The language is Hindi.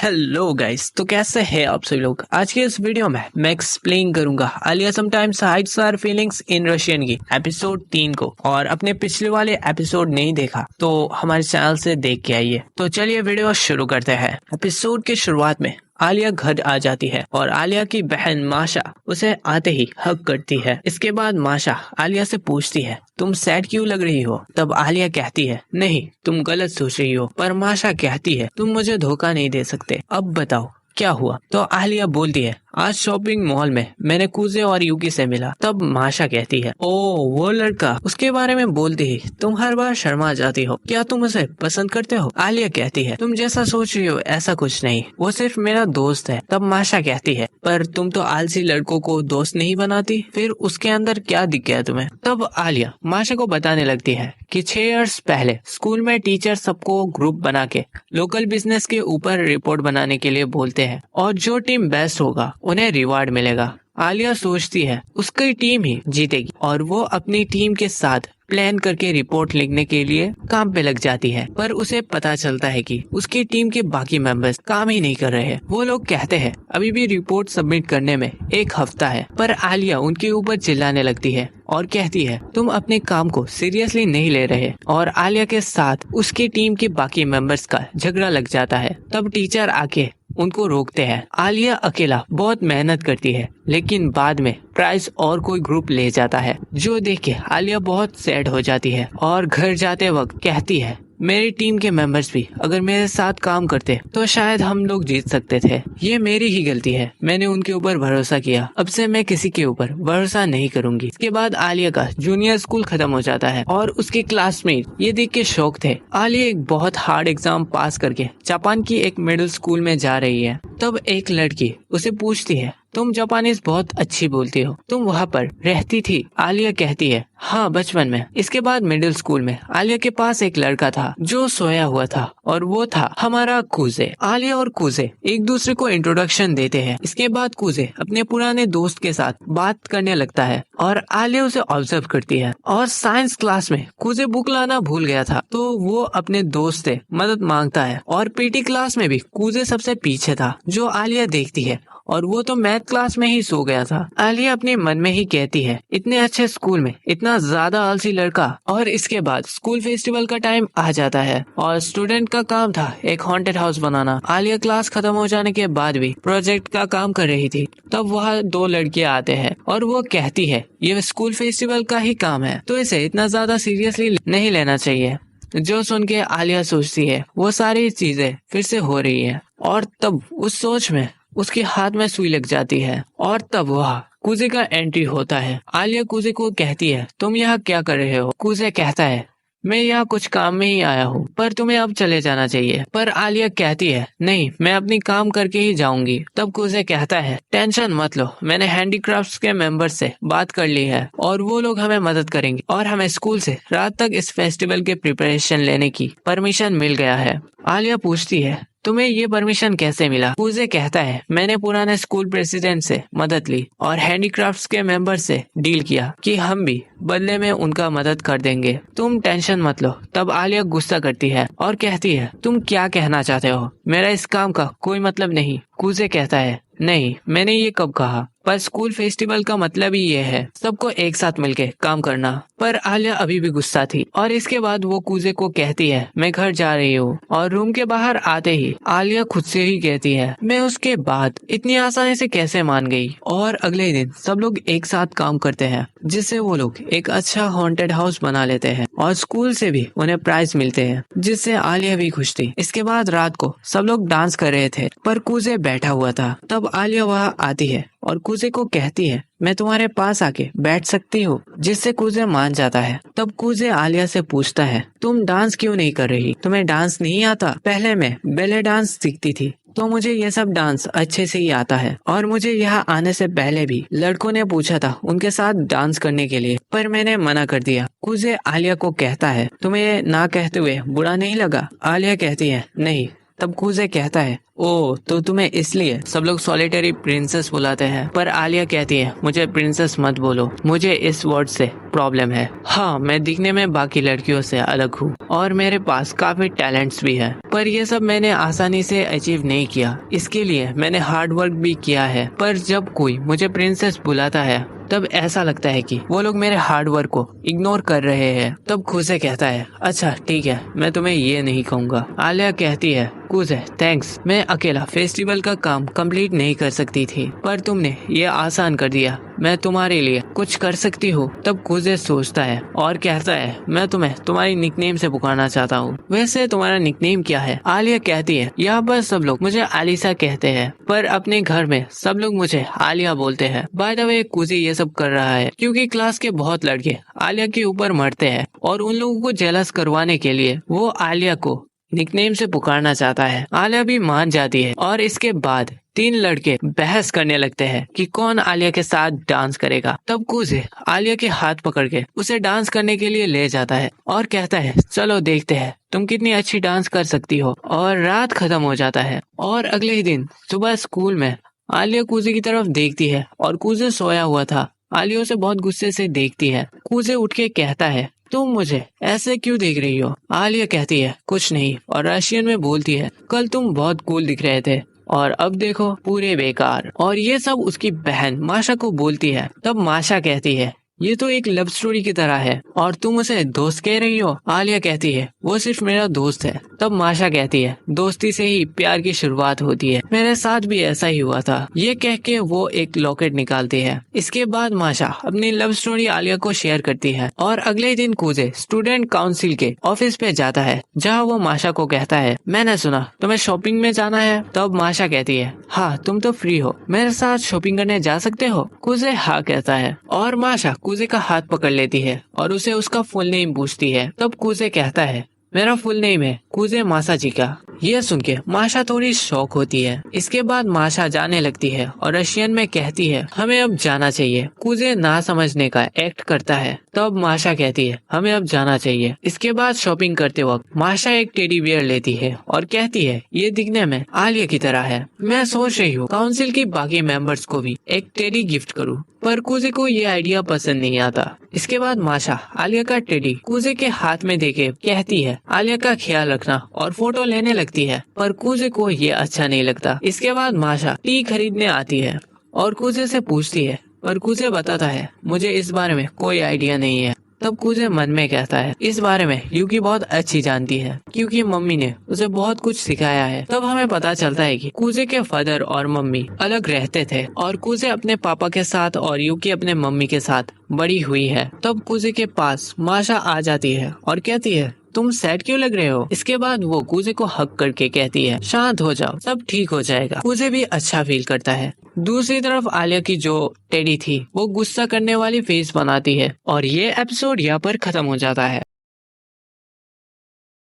हेलो गाइस, तो कैसे हैं आप सभी लोग। आज के इस वीडियो में मैं एक्सप्लेन करूंगा Alia sometimes hides her feelings in Russian की एपिसोड 3 को। और अपने पिछले वाले एपिसोड नहीं देखा तो हमारे चैनल से देख के आइए। तो चलिए वीडियो शुरू करते हैं। एपिसोड के शुरुआत में आलिया घर आ जाती है और आलिया की बहन माशा उसे आते ही हक करती है। इसके बाद माशा आलिया से पूछती है, तुम सैड क्यों लग रही हो। तब आलिया कहती है, नहीं तुम गलत सोच रही हो। पर माशा कहती है, तुम मुझे धोखा नहीं दे सकते, अब बताओ क्या हुआ। तो आलिया बोलती है, आज शॉपिंग मॉल में मैंने कूजे और यूकी से मिला। तब माशा कहती है, ओ वो लड़का, उसके बारे में बोलती ही तुम हर बार शर्मा जाती हो, क्या तुम उसे पसंद करते हो। आलिया कहती है, तुम जैसा सोच रही हो ऐसा कुछ नहीं, वो सिर्फ मेरा दोस्त है। तब माशा कहती है, पर तुम तो आलसी लड़कों को दोस्त नहीं बनाती, फिर उसके अंदर क्या दिख गया तुम्हें। तब आलिया माशा को बताने लगती है कि 6 इयर्स पहले स्कूल में टीचर सबको ग्रुप बना के लोकल बिजनेस के ऊपर रिपोर्ट बनाने के लिए बोलते हैं और जो टीम बेस्ट होगा उन्हें रिवार्ड मिलेगा। आलिया सोचती है उसकी टीम ही जीतेगी और वो अपनी टीम के साथ प्लान करके रिपोर्ट लिखने के लिए काम पे लग जाती है। पर उसे पता चलता है कि उसकी टीम के बाकी मेंबर्स काम ही नहीं कर रहे हैं। वो लोग कहते हैं अभी भी रिपोर्ट सबमिट करने में 1 हफ्ता है। पर आलिया उनके ऊपर चिल्लाने लगती है और कहती है, तुम अपने काम को सीरियसली नहीं ले रहे। और आलिया के साथ उसकी टीम के बाकी मेंबर्स का झगड़ा लग जाता है। तब टीचर आके उनको रोकते हैं। आलिया अकेला बहुत मेहनत करती है, लेकिन बाद में प्राइज और कोई ग्रुप ले जाता है, जो देख के आलिया बहुत सैड हो जाती है और घर जाते वक्त कहती है, मेरी टीम के मेंबर्स भी अगर मेरे साथ काम करते तो शायद हम लोग जीत सकते थे। ये मेरी ही गलती है, मैंने उनके ऊपर भरोसा किया, अब से मैं किसी के ऊपर भरोसा नहीं करूंगी। इसके बाद आलिया का जूनियर स्कूल खत्म हो जाता है और उसके क्लासमेट ये देख के शौक थे। आलिया एक बहुत हार्ड एग्जाम पास करके जापान की एक मिडिल स्कूल में जा रही है। तब एक लड़की उसे पूछती है, तुम जापानीज बहुत अच्छी बोलती हो, तुम वहाँ पर रहती थी। आलिया कहती है, हाँ बचपन में। इसके बाद मिडिल स्कूल में आलिया के पास एक लड़का था जो सोया हुआ था और वो था हमारा कूजे। आलिया और कूजे एक दूसरे को इंट्रोडक्शन देते हैं। इसके बाद कूजे अपने पुराने दोस्त के साथ बात करने लगता है और आलिया उसे ऑब्जर्व करती है। और साइंस क्लास में कूजे बुक लाना भूल गया था तो वो अपने दोस्त से मदद मांगता है। और पीटी क्लास में भी कूजे सबसे पीछे था, जो आलिया देखती है, और वो तो मैथ क्लास में ही सो गया था। आलिया अपने मन में ही कहती है, इतने अच्छे स्कूल में इतना ज्यादा आलसी लड़का। और इसके बाद स्कूल फेस्टिवल का टाइम आ जाता है और स्टूडेंट का काम था एक हॉन्टेड हाउस बनाना। आलिया क्लास खत्म हो जाने के बाद भी प्रोजेक्ट का काम कर रही थी। तब वहाँ 2 लड़कियां आते हैं और वो कहती है, ये स्कूल फेस्टिवल का ही काम है तो इसे इतना ज्यादा सीरियसली नहीं लेना चाहिए। जो सुन के आलिया सोचती है वो सारी चीजें फिर से हो रही है। और तब उस सोच में उसके हाथ में सुई लग जाती है और तब वह कूजे का एंट्री होता है। आलिया कूजे को कहती है, तुम यहाँ क्या कर रहे हो। कूजे कहता है, मैं यहाँ कुछ काम में ही आया हूँ, पर तुम्हें अब चले जाना चाहिए। पर आलिया कहती है, नहीं मैं अपनी काम करके ही जाऊंगी। तब कूजे कहता है, टेंशन मत लो, मैंने हैंडीक्राफ्ट्स के मेंबर से बात कर ली है और वो लोग हमें मदद करेंगे और हमें स्कूल से रात तक इस फेस्टिवल के प्रिपरेशन लेने की परमिशन मिल गया है। आलिया पूछती है, तुम्हें ये परमिशन कैसे मिला। कूजे कहता है, मैंने पुराने स्कूल प्रेसिडेंट से मदद ली और हैंडीक्राफ्ट्स के मेंबर से डील किया कि हम भी बदले में उनका मदद कर देंगे, तुम टेंशन मत लो। तब आलिया गुस्सा करती है और कहती है, तुम क्या कहना चाहते हो, मेरा इस काम का कोई मतलब नहीं। कूजे कहता है, नहीं मैंने ये कब कहा, पर स्कूल फेस्टिवल का मतलब ही ये है सबको एक साथ मिलके काम करना। पर आलिया अभी भी गुस्सा थी और इसके बाद वो कूजे को कहती है, मैं घर जा रही हूँ। और रूम के बाहर आते ही आलिया खुद से ही कहती है, मैं उसके बाद इतनी आसानी से कैसे मान गई। और अगले दिन सब लोग एक साथ काम करते हैं, जिससे वो लोग एक अच्छा हॉन्टेड हाउस बना लेते हैं और स्कूल से भी उन्हें प्राइज मिलते हैं, जिससे आलिया भी खुश थी। इसके बाद रात को सब लोग डांस कर रहे थे पर कूजे बैठा हुआ था। तब आलिया वहाँ आती है और कूजे को कहती है, मैं तुम्हारे पास आके बैठ सकती हूँ, जिससे कूजे मान जाता है। तब कूजे आलिया से पूछता है, तुम डांस क्यों नहीं कर रही, तुम्हें डांस नहीं आता। पहले मैं बैले डांस सीखती थी तो मुझे ये सब डांस अच्छे से ही आता है और मुझे यहाँ आने से पहले भी लड़कों ने पूछा था उनके साथ डांस करने के लिए, पर मैंने मना कर दिया। कूजे आलिया को कहता है, तुम्हें ना कहते हुए बुरा नहीं लगा। आलिया कहती है, नहीं तब कूजे कहता है, ओ तो तुम्हें इसलिए सब लोग सॉलिटरी प्रिंसेस बुलाते हैं। पर आलिया कहती है, मुझे प्रिंसेस मत बोलो, मुझे इस वर्ड से प्रॉब्लम है। हाँ, मैं दिखने में बाकी लड़कियों से अलग हूँ और मेरे पास काफी टैलेंट्स भी है, पर ये सब मैंने आसानी से अचीव नहीं किया। इसके लिए मैंने हार्ड वर्क भी किया है, पर जब कोई मुझे प्रिंसेस बुलाता है तब ऐसा लगता है कि वो लोग मेरे हार्ड वर्क को इग्नोर कर रहे हैं। तब कूजे कहता है, अच्छा ठीक है, मैं तुम्हें ये नहीं कहूँगा। आलिया कहती है, कूजे थैंक्स, मैं अकेला फेस्टिवल का काम कंप्लीट नहीं कर सकती थी, पर तुमने ये आसान कर दिया, मैं तुम्हारे लिए कुछ कर सकती हूँ। तब कूजे सोचता है और कहता है, मैं तुम्हें तुम्हारी निकनेम से पुकारना चाहता हूँ। वैसे तुम्हारा निकनेम क्या है? आलिया कहती है, यहाँ पर सब लोग मुझे आलिसा कहते हैं, पर अपने घर में सब लोग मुझे आलिया बोलते हैं। बाय द वे, कूजे ये सब कर रहा है क्योंकि क्लास के बहुत लड़के आलिया के ऊपर मरते हैं और उन लोगों को जेलस करवाने के लिए वो आलिया को निकनेम से पुकारना चाहता है। आलिया भी मान जाती है और इसके बाद 3 लड़के बहस करने लगते हैं कि कौन आलिया के साथ डांस करेगा। तब कूजे आलिया के हाथ पकड़ के उसे डांस करने के लिए ले जाता है और कहता है, चलो देखते हैं तुम कितनी अच्छी डांस कर सकती हो। और रात खत्म हो जाता है और अगले ही दिन सुबह स्कूल में आलिया कूजे की तरफ देखती है और कूजे सोया हुआ था। आलिया उसे बहुत गुस्से से देखती है। कूजे उठ के कहता है, तुम मुझे ऐसे क्यों देख रही हो? आलिया कहती है, कुछ नहीं, और रशियन में बोलती है, कल तुम बहुत कूल दिख रहे थे और अब देखो पूरे बेकार। और ये सब उसकी बहन माशा को बोलती है। तब माशा कहती है, ये तो एक लव स्टोरी की तरह है और तुम उसे दोस्त कह रही हो। आलिया कहती है, वो सिर्फ मेरा दोस्त है। तब माशा कहती है, दोस्ती से ही प्यार की शुरुआत होती है, मेरे साथ भी ऐसा ही हुआ था। ये कह के वो एक लॉकेट निकालती है। इसके बाद माशा अपनी लव स्टोरी आलिया को शेयर करती है और अगले ही दिन कूजे स्टूडेंट काउंसिल के ऑफिस पे जाता है, जहाँ वो माशा को कहता है, मैंने सुना तुम्हें शॉपिंग में जाना है। तब माशा कहती है, हाँ तुम तो फ्री हो, मेरे साथ शॉपिंग करने जा सकते हो? कूजे हाँ कहता है और माशा कूजे का हाथ पकड़ लेती है और उसे उसका फुल नेम पूछती है। तब कूजे कहता है, मेरा फुल नेम है कूजे मासाचिका। यह सुन के माशा थोड़ी शॉक होती है। इसके बाद माशा जाने लगती है और रशियन में कहती है, हमें अब जाना चाहिए। कूजे ना समझने का एक्ट करता है। तब माशा कहती है, हमें अब जाना चाहिए। इसके बाद शॉपिंग करते वक्त माशा एक टेडी बियर लेती है और कहती है, ये दिखने में आलिया की तरह है। मैं सोच रही हूँ काउंसिल की बाकी मेंबर्स को भी एक टेडी गिफ्ट करूँ, पर कूजे को ये आइडिया पसंद नहीं आता। इसके बाद माशा आलिया का टेडी कूजे के हाथ में देके कहती है, आलिया का ख्याल रखना, और फोटो लेने लगती है, पर कूजे को ये अच्छा नहीं लगता। इसके बाद माशा टी खरीदने आती है और कूजे से पूछती है, पर कूजे बताता है, मुझे इस बारे में कोई आइडिया नहीं है। तब कूजे मन में कहता है, इस बारे में यूकी बहुत अच्छी जानती है क्योंकि मम्मी ने उसे बहुत कुछ सिखाया है। तब हमें पता चलता है कि कूजे के फादर और मम्मी अलग रहते थे और कूजे अपने पापा के साथ और यूकी अपने मम्मी के साथ बड़ी हुई है। तब कूजे के पास माशा आ जाती है और कहती है, तुम सैड क्यों लग रहे हो? इसके बाद वो कूजे को हक करके कहती है, शांत हो जाओ, सब ठीक हो जाएगा। कूजे भी अच्छा फील करता है। दूसरी तरफ आलिया की जो टेडी थी वो गुस्सा करने वाली फेस बनाती है और ये एपिसोड यहाँ पर खत्म हो जाता है।